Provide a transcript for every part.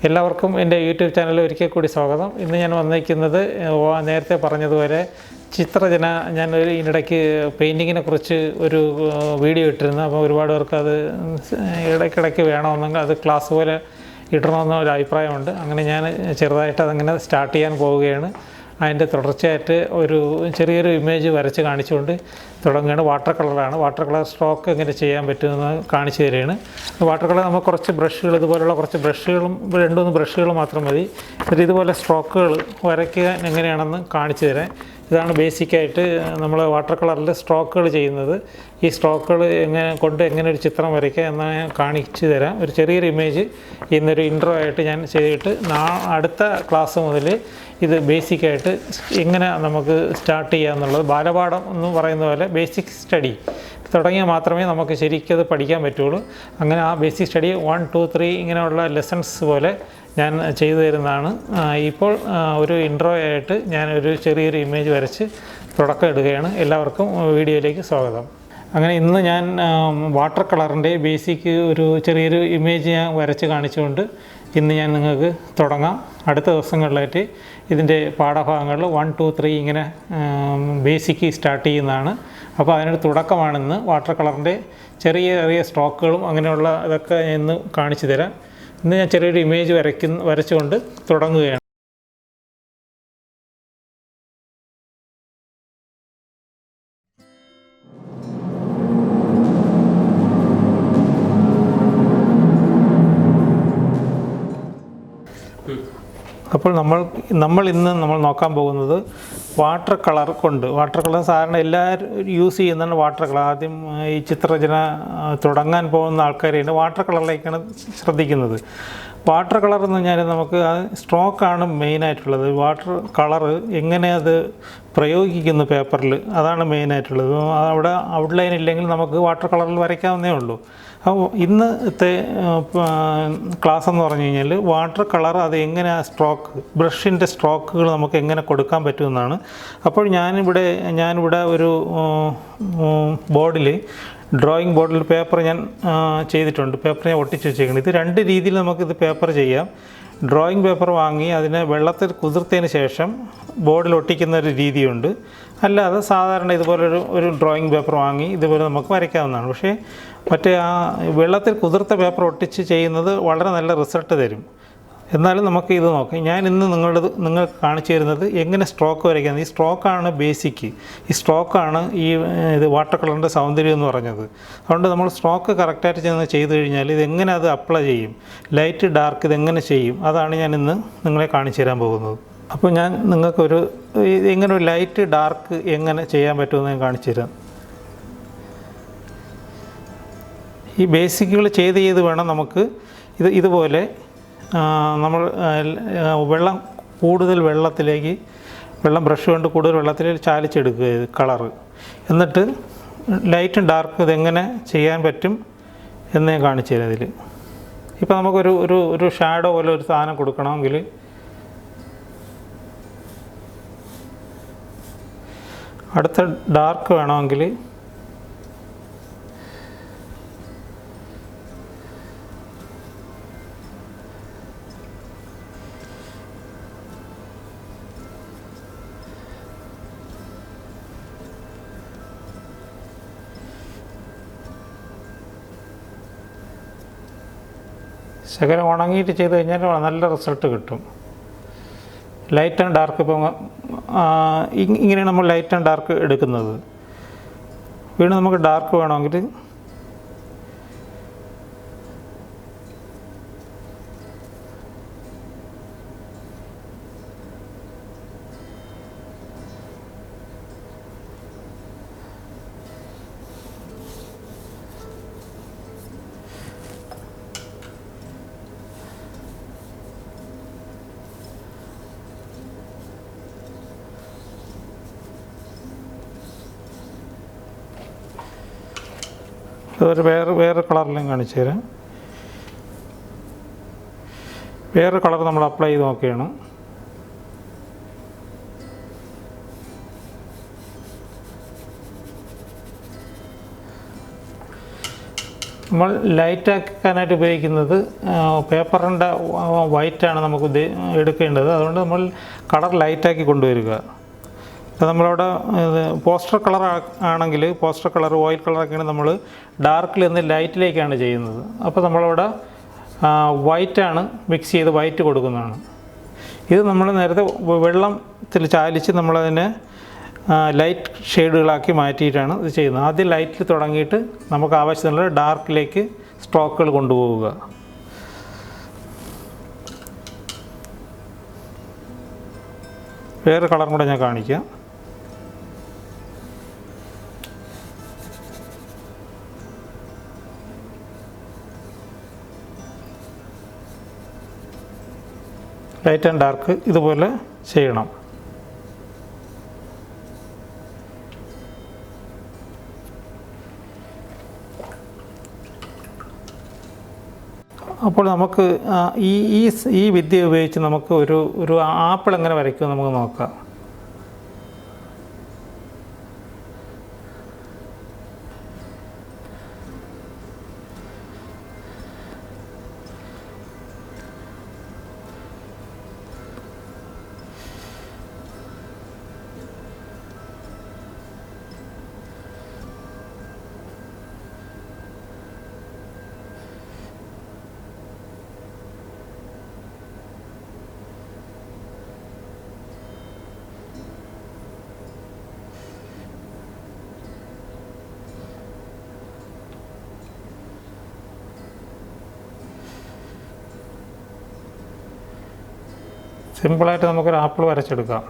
എല്ലാവർക്കും എൻ്റെ യൂട്യൂബ് ചാനലിൽ ഒരിക്കൽ കൂടി സ്വാഗതം. ഇന്ന് ഞാൻ വന്നിരിക്കുന്നത് നേരത്തെ പറഞ്ഞതുപോലെ ചിത്രരചന. ഞാനൊരു ഇതിനിടയ്ക്ക് പെയിൻറ്റിങ്ങിനെ കുറിച്ച് ഒരു വീഡിയോ ഇട്ടിരുന്നു. അപ്പോൾ ഒരുപാട് പേർക്ക് അത് ഇടയ്ക്കിടയ്ക്ക് വേണമെന്നെങ്കിൽ അത് ക്ലാസ് പോലെ ഇടണമെന്ന ഒരു അഭിപ്രായമുണ്ട്. അങ്ങനെ ഞാൻ ചെറുതായിട്ട് അതങ്ങനെ സ്റ്റാർട്ട് ചെയ്യാൻ പോവുകയാണ്. അതിൻ്റെ തുടർച്ചയായിട്ട് ഒരു ചെറിയൊരു ഇമേജ് വരച്ച് കാണിച്ചുകൊണ്ട് തുടങ്ങുകയാണ്. വാട്ടർ കളറാണ്. വാട്ടർ കളർ സ്ട്രോക്ക് എങ്ങനെ ചെയ്യാൻ പറ്റുമെന്ന് കാണിച്ചു തരികയാണ്. വാട്ടർ കളർ നമുക്ക് കുറച്ച് ബ്രഷുകൾ, ഇതുപോലുള്ള കുറച്ച് ബ്രഷുകളും 2-3 ബ്രഷുകൾ മാത്രം മതി. എന്നിട്ട് ഇതുപോലെ സ്ട്രോക്കുകൾ വരയ്ക്കുക എങ്ങനെയാണെന്ന് കാണിച്ചു തരാം. ഇതാണ് ബേസിക്കായിട്ട് നമ്മൾ വാട്ടർ കളറിൽ സ്ട്രോക്കുകൾ ചെയ്യുന്നത്. ഈ സ്ട്രോക്കുകൾ എങ്ങനെ ഒരു ചിത്രം വരയ്ക്കുക എന്നാണ് ഞാൻ കാണിച്ചു തരാം. ഒരു ചെറിയൊരു ഇമേജ് ഇന്നൊരു ഇൻട്രോ ആയിട്ട് ഞാൻ ചെയ്തിട്ട് അടുത്ത ക്ലാസ് മുതൽ ഇത് ബേസിക്കായിട്ട് എങ്ങനെ നമുക്ക് സ്റ്റാർട്ട് ചെയ്യാമെന്നുള്ളത് ബാലപാഠം എന്ന് പറയുന്ന പോലെ ബേസിക് സ്റ്റഡി തുടങ്ങിയാൽ മാത്രമേ നമുക്ക് ശരിക്കും അത് പഠിക്കാൻ പറ്റുള്ളൂ. അങ്ങനെ ആ ബേസിക് സ്റ്റഡി 1, 2, 3 ഇങ്ങനെയുള്ള ലെസൺസ് പോലെ ഞാൻ ചെയ്തു തരുന്നതാണ്. ഇപ്പോൾ ഒരു ഇൻട്രോ ആയിട്ട് ഞാനൊരു ചെറിയൊരു ഇമേജ് വരച്ച് തുടക്കം ഇടുകയാണ്. എല്ലാവർക്കും വീഡിയോയിലേക്ക് സ്വാഗതം. അങ്ങനെ ഇന്ന് ഞാൻ വാട്ടർ കളറിൻ്റെ ബേസിക് ഒരു ചെറിയൊരു ഇമേജ് ഞാൻ വരച്ച് കാണിച്ചുകൊണ്ട് ഇന്ന് ഞാൻ നിങ്ങൾക്ക് തുടങ്ങാം. അടുത്ത ദിവസങ്ങളിലായിട്ട് ഇതിൻ്റെ പാഠഭാഗങ്ങളിൽ 1, 2, 3 ഇങ്ങനെ ബേസിക് സ്റ്റാർട്ട് ചെയ്യുന്നതാണ്. അപ്പോൾ അതിനൊരു തുടക്കമാണിന്ന്. വാട്ടർ കളറിൻ്റെ ചെറിയ ചെറിയ സ്ട്രോക്കുകളും അങ്ങനെയുള്ള ഇതൊക്കെ ഇന്ന് കാണിച്ചു തരാം. ഇന്ന് ഞാൻ ചെറിയൊരു ഇമേജ് വരച്ചുകൊണ്ട് തുടങ്ങുകയാണ്. അപ്പോൾ നമ്മൾ ഇന്ന് നോക്കാൻ പോകുന്നത് വാട്ടർ കളർ കൊണ്ട്. വാട്ടർ കളർ സാധാരണ എല്ലാവരും യൂസ് ചെയ്യുന്നതാണ് വാട്ടർ കളർ. ആദ്യം ഈ ചിത്രരചന തുടങ്ങാൻ പോകുന്ന ആൾക്കാരാണ് വാട്ടർ കളറിലേക്കാണ് ശ്രദ്ധിക്കുന്നത്. വാട്ടർ കളർ എന്ന് പറഞ്ഞാൽ നമുക്ക് സ്ട്രോക്കാണ് മെയിനായിട്ടുള്ളത്. വാട്ടർ കളർ എങ്ങനെ അത് പ്രയോഗിക്കുന്നു പേപ്പറിൽ, അതാണ് മെയിനായിട്ടുള്ളത്. അവിടെ ഔട്ട്ലൈൻ ഇല്ലെങ്കിൽ നമുക്ക് വാട്ടർ കളറിൽ വരയ്ക്കാവുന്നേ ഉള്ളൂ. അപ്പോൾ ഇന്നത്തെ ക്ലാസ് എന്ന് പറഞ്ഞു കഴിഞ്ഞാൽ വാട്ടർ കളർ അത് എങ്ങനെ ബ്രഷിൻ്റെ സ്ട്രോക്കുകൾ നമുക്ക് എങ്ങനെ കൊടുക്കാൻ പറ്റുമെന്നാണ്. അപ്പോൾ ഞാനിവിടെ ഒരു ബോർഡിൽ, ഡ്രോയിങ് ബോർഡിൽ പേപ്പർ ഞാൻ ചെയ്തിട്ടുണ്ട്. പേപ്പർ ഞാൻ ഒട്ടിച്ച് വെച്ചേക്കുന്നത്. ഇത് 2 രീതിയിൽ നമുക്കിത് പേപ്പർ ചെയ്യാം. ഡ്രോയിങ് പേപ്പർ വാങ്ങി അതിനെ വെള്ളത്തിൽ കുതിർത്തതിന് ശേഷം ബോർഡിൽ ഒട്ടിക്കുന്ന ഒരു രീതിയുണ്ട്. അല്ലാതെ സാധാരണ ഇതുപോലൊരു ഡ്രോയിങ് പേപ്പർ വാങ്ങി ഇതുപോലെ നമുക്ക് വരയ്ക്കാവുന്നതാണ്. പക്ഷേ മറ്റേ ആ വെള്ളത്തിൽ കുതിർത്ത പേപ്പർ ഒട്ടിച്ച് ചെയ്യുന്നത് വളരെ നല്ല റിസൾട്ട് തരും. എന്നാലും നമുക്ക് ഇത് നോക്കാം. ഞാൻ ഇന്ന് നിങ്ങൾക്ക് കാണിച്ചു തരുന്നത് എങ്ങനെ സ്ട്രോക്ക് വരയ്ക്കുന്നത്. ഈ സ്ട്രോക്കാണ് ബേസിക്ക്. ഈ സ്ട്രോക്കാണ് ഇത് വാട്ടർ കളറിൻ്റെ സൗന്ദര്യം എന്ന് പറഞ്ഞത്. അതുകൊണ്ട് നമ്മൾ സ്ട്രോക്ക് കറക്റ്റായിട്ട് ചെയ്ത് കഴിഞ്ഞാൽ ഇതെങ്ങനെ അത് അപ്ലൈ ചെയ്യും, ലൈറ്റ് ഡാർക്ക് ഇതെങ്ങനെ ചെയ്യും, അതാണ് ഞാൻ ഇന്ന് നിങ്ങളെ കാണിച്ചു തരാൻ പോകുന്നത്. അപ്പോൾ ഞാൻ നിങ്ങൾക്കൊരു എങ്ങനെ ഒരു ലൈറ്റ് ഡാർക്ക് എങ്ങനെ ചെയ്യാൻ പറ്റുമെന്ന് ഞാൻ കാണിച്ചു തരാം. ഈ ബേസിക്കുകൾ ചെയ്ത് വേണം നമുക്ക് ഇതുപോലെ നമ്മൾ വെള്ളം ബ്രഷ് കൊണ്ട് കൂടുതൽ വെള്ളത്തിലേക്ക് ചാലിച്ചെടുക്കുക കളറ്. എന്നിട്ട് ലൈറ്റും ഡാർക്ക് ഇതെങ്ങനെ ചെയ്യാൻ പറ്റും എന്ന് ഞാൻ കാണിച്ചു തരാം. ഇതിൽ ഇപ്പോൾ നമുക്കൊരു ഷാഡോ പോലെ ഒരു സാധനം കൊടുക്കണമെങ്കിൽ അടുത്ത ഡാർക്ക് വേണമെങ്കിൽ ശകലം ഉണങ്ങിയിട്ട് ചെയ്ത് കഴിഞ്ഞാൽ നല്ല റിസൾട്ട് കിട്ടും. ലൈറ്റ് ആൻഡ് ഡാർക്ക് ഇപ്പോൾ ഇങ്ങനെയാണ് നമ്മൾ ലൈറ്റ് ആൻഡ് ഡാർക്ക് എടുക്കുന്നത്. വീണ്ടും നമുക്ക് ഡാർക്ക് വേണമെങ്കിൽ അതൊരു വേറെ കളറിലും കാണിച്ചു തരാം. വേറെ കളർ നമ്മൾ അപ്ലൈ ചെയ്ത് നോക്കുകയാണ്. നമ്മൾ ലൈറ്റാക്കാനായിട്ട് ഉപയോഗിക്കുന്നത് പേപ്പറിൻ്റെ വൈറ്റാണ് നമുക്ക് എടുക്കേണ്ടത്. അതുകൊണ്ട് നമ്മൾ കളർ ലൈറ്റാക്കി കൊണ്ടുവരിക. നമ്മളവിടെ പോസ്റ്റർ കളർ ആണെങ്കിൽ പോസ്റ്റർ കളർ ഓയിൽ കളറൊക്കെയാണ് നമ്മൾ ഡാർക്കിൽ നിന്ന് ലൈറ്റിലേക്കാണ് ചെയ്യുന്നത്. അപ്പോൾ നമ്മളവിടെ വൈറ്റാണ് മിക്സ് ചെയ്ത് വൈറ്റ് കൊടുക്കുന്നതാണ്. ഇത് നമ്മൾ നേരത്തെ വെള്ളത്തിൽ ചാലിച്ച് നമ്മളതിനെ ലൈറ്റ് ഷെയ്ഡുകളാക്കി മാറ്റിയിട്ടാണ് ഇത് ചെയ്യുന്നത്. ആദ്യം ലൈറ്റിൽ തുടങ്ങിയിട്ട് നമുക്ക് ആവശ്യമുള്ള ഡാർക്കിലേക്ക് സ്ട്രോക്കുകൾ കൊണ്ടുപോവുക. വേറെ കളറും കൂടെ ഞാൻ കാണിക്കാം. ലൈറ്റ് ആൻഡ് ഡാർക്ക് ഇതുപോലെ ചെയ്യണം. അപ്പോൾ നമുക്ക് ഈ വിദ്യ ഉപയോഗിച്ച് നമുക്ക് ഒരു ആപ്പിൾ എങ്ങനെ വരയ്ക്കുമെന്ന് നമുക്ക് നോക്കാം. സിമ്പിളായിട്ട് നമുക്കൊരു ആപ്പിൾ വരച്ചെടുക്കാം.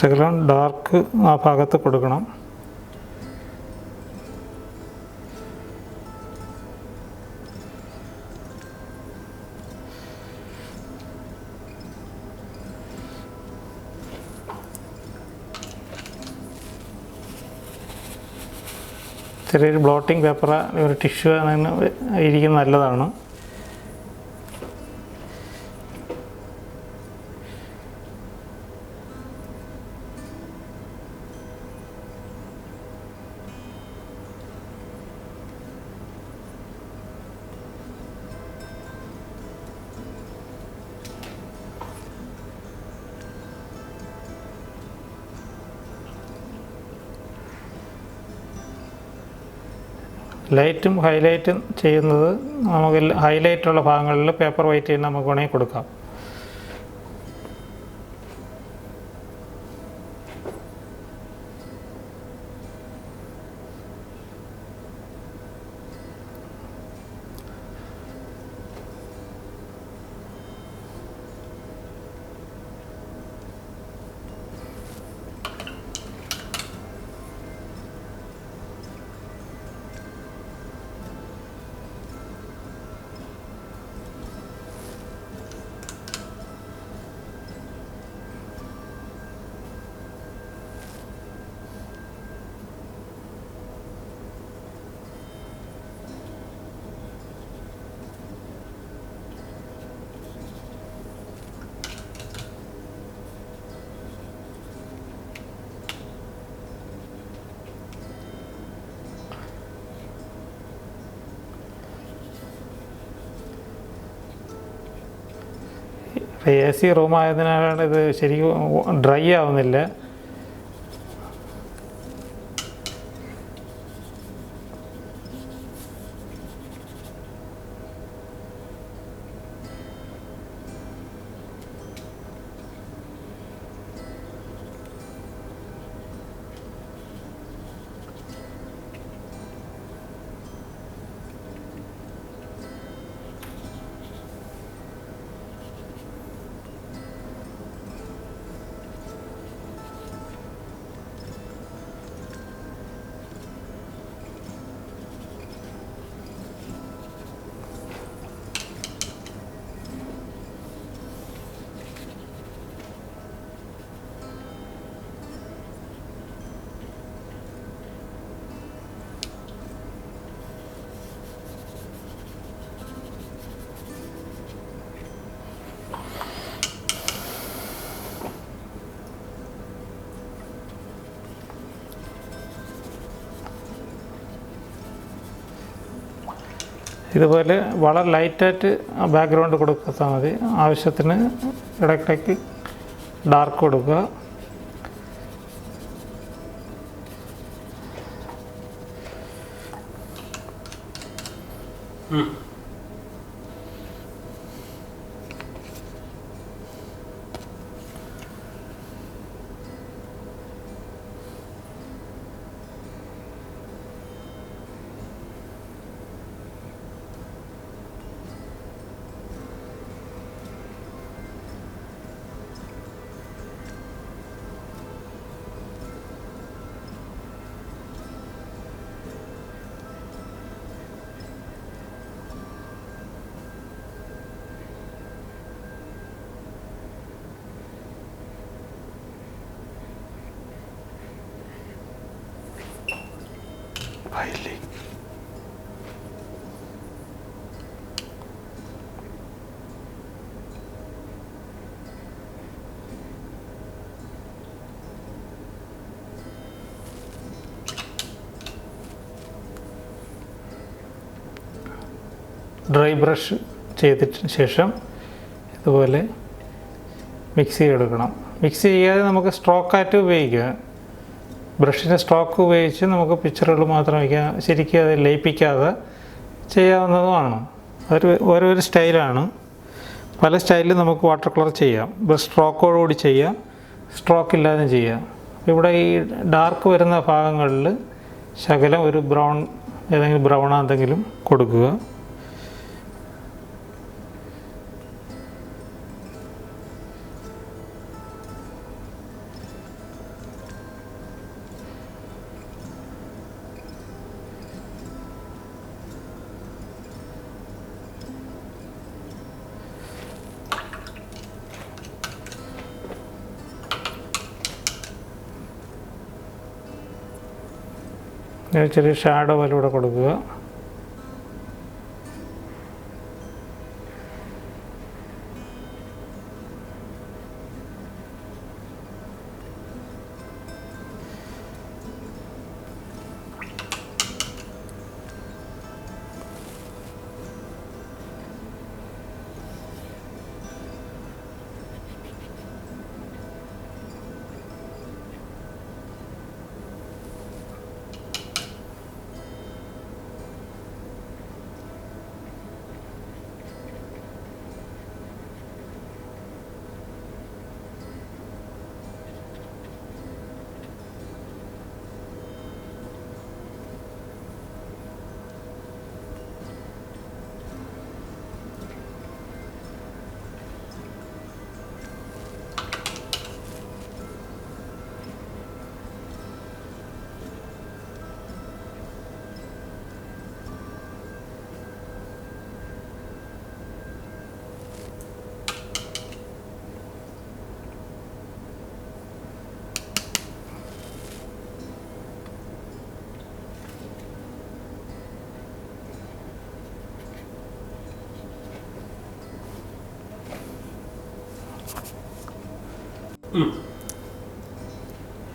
ശകലം ഡാർക്ക് ആ ഭാഗത്ത് കൊടുക്കണം. ചെറിയൊരു ബ്ലോട്ടിംഗ് പേപ്പർ ഒരു ടിഷ്യൂ ഇരിക്കുന്നത് നല്ലതാണ്. ലൈറ്റും ഹൈലൈറ്റും ചെയ്യുന്നത് നമുക്ക് ഹൈലൈറ്റുള്ള ഭാഗങ്ങളിൽ പേപ്പർ വൈറ്റ് ചെയ്യുന്ന നമുക്ക് വേണമെങ്കിൽ കൊടുക്കാം. AC റൂം ആയതിനാലാണ് ഇത് ശരിക്കും ഡ്രൈ ആവുന്നില്ല. ഇതുപോലെ വളരെ ലൈറ്റായിട്ട് ബാക്ക്ഗ്രൗണ്ട് കൊടുത്താൽ മതി. ആവശ്യത്തിന് ഇടയ്ക്കിടയ്ക്ക് ഡാർക്ക് കൊടുക്കുക. Dilee. ഡ്രൈ ബ്രഷ് ചെയ്തതിന് ശേഷം ഇതുപോലെ മിക്സ് ചെയ്തെടുക്കണം. മിക്സ് ചെയ്യാതെ നമുക്ക് സ്ട്രോക്കായിട്ട് ഉപയോഗിക്കാം. ബ്രഷിൻ്റെ സ്ട്രോക്ക് ഉപയോഗിച്ച് നമുക്ക് പിക്ചറുകൾ മാത്രം വയ്ക്കാം. ശരിക്കും അത് ലയിപ്പിക്കാതെ ചെയ്യാവുന്നതുമാണ്. ഓരോരോ സ്റ്റൈലാണ്. പല സ്റ്റൈലിൽ നമുക്ക് വാട്ടർ കളർ ചെയ്യാം. ബ്രഷ് സ്ട്രോക്കോടുകൂടി ചെയ്യാം, സ്ട്രോക്ക് ഇല്ലാതെ ചെയ്യാം. ഇവിടെ ഈ ഡാർക്ക് വരുന്ന ഭാഗങ്ങളിൽ ശകലം ഒരു ബ്രൗൺ, ഏതെങ്കിലും ബ്രൗൺ എന്തെങ്കിലും കൊടുക്കുക. ചെറിയ ഷാഡോ പോലെ ഇവിടെ കൊടുക്കുക.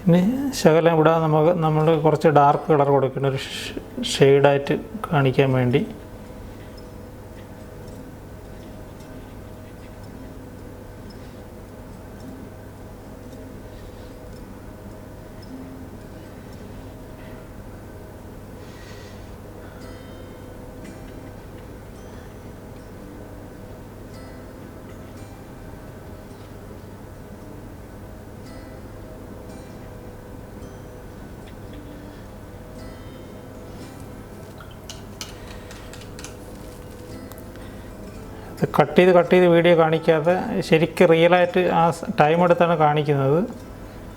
ഇനി ശകലം ഇവിടെ നമ്മൾ കുറച്ച് ഡാർക്ക് കളർ കൊടുക്കണം, ഒരു ഷെയ്ഡായിട്ട് കാണിക്കാൻ വേണ്ടി. കട്ട് ചെയ്ത് വീഡിയോ കാണിക്കാതെ ശരിക്കും റിയലായിട്ട് ആ ടൈം എടുത്താണ് കാണിക്കുന്നത്.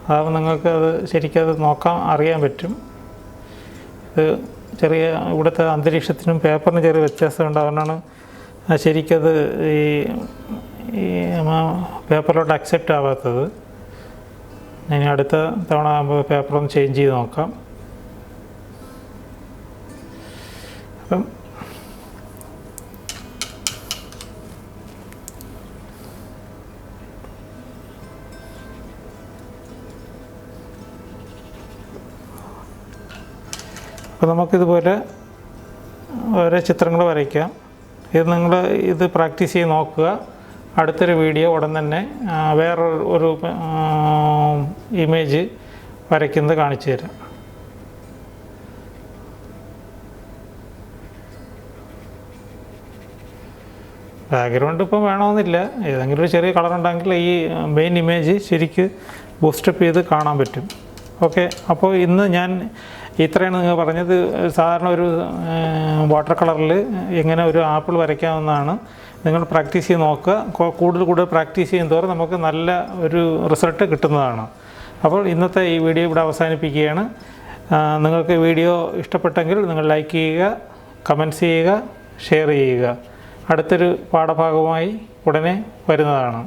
അതാകുമ്പോൾ നിങ്ങൾക്ക് അത് ശരിക്കും അത് അറിയാൻ പറ്റും. ഇത് ചെറിയ ഇവിടുത്തെ അന്തരീക്ഷത്തിനും പേപ്പറിനും ചെറിയ വ്യത്യാസമുണ്ട്. അതുകൊണ്ടാണ് ശരിക്കത് ഈ പേപ്പറിലോട്ട് അക്സെപ്റ്റ് ആവാത്തത്. ഇനി അടുത്ത തവണ ആകുമ്പോൾ പേപ്പറൊന്ന് ചേഞ്ച് ചെയ്ത് നോക്കാം. അപ്പം നമുക്കിതുപോലെ ഓരോ ചിത്രങ്ങൾ വരയ്ക്കാം. ഇത് നിങ്ങൾ പ്രാക്ടീസ് ചെയ്ത് നോക്കുക. അടുത്തൊരു വീഡിയോ ഉടൻ തന്നെ വേറൊരു ഇമേജ് വരയ്ക്കുന്നത് കാണിച്ചു തരാം. ബാക്ക്ഗ്രൗണ്ട് ഇപ്പോൾ വേണമെന്നില്ല, ഏതെങ്കിലും ഒരു ചെറിയ കളർ ഉണ്ടെങ്കിൽ ഈ മെയിൻ ഇമേജ് ശരിക്ക് ബൂസ്റ്റപ്പ് ചെയ്ത് കാണാൻ പറ്റും. ഓക്കെ, അപ്പോൾ ഇന്ന് ഞാൻ ഇത്രയാണ് നിങ്ങൾ പറഞ്ഞത്. സാധാരണ ഒരു വാട്ടർ കളറിൽ എങ്ങനെ ഒരു ആപ്പിൾ വരയ്ക്കാമെന്നാണ്. നിങ്ങൾ പ്രാക്ടീസ് ചെയ്ത് നോക്കുക. കൂടുതൽ പ്രാക്ടീസ് ചെയ്യുന്നതോറും നമുക്ക് നല്ല ഒരു റിസൾട്ട് കിട്ടുന്നതാണ്. അപ്പോൾ ഇന്നത്തെ ഈ വീഡിയോ ഇവിടെ അവസാനിപ്പിക്കുകയാണ്. നിങ്ങൾക്ക് വീഡിയോ ഇഷ്ടപ്പെട്ടെങ്കിൽ നിങ്ങൾ ലൈക്ക് ചെയ്യുക, കമൻറ്റ്സ് ചെയ്യുക, ഷെയർ ചെയ്യുക. അടുത്തൊരു പാഠഭാഗമായി ഉടനെ വരുന്നതാണ്.